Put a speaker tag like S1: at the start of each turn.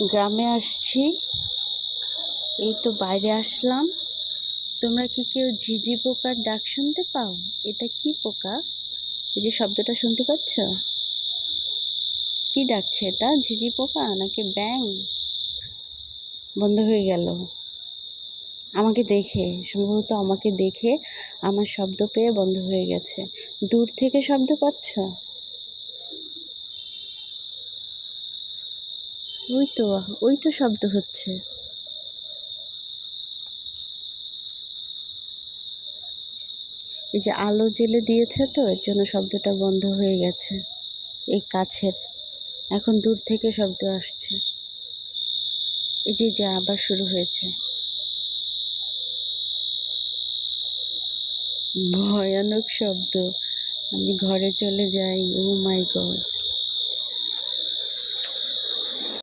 S1: গ্রামে আসছি, এই তো বাইরে আসলাম। তোমরা কি কেউ ঝিঝি পোকার ডাক শুনতে পাও? এটা কি পোকা? এই যে শব্দটা শুনতে পাচ্ছ, কি ডাকছে এটা? ঝিঝি পোকা নাকি ব্যাং? বন্ধ হয়ে গেল। আমাকে দেখে, সম্ভবত আমাকে দেখে আমার শব্দ পেয়ে বন্ধ হয়ে গেছে। দূর থেকে শব্দ পাচ্ছ? ওই তো, ওই তো শব্দ হচ্ছে। এই যে আলো জ্বেলে দিয়েছে তো, এর জন্য শব্দটা বন্ধ হয়ে গেছে। এই কাছের, এখন দূর থেকে শব্দ আসছে। এই যে যে আবার শুরু হয়েছে। ভয়ানক শব্দ। আমি ঘরে চলে যাই। ও মাই গড।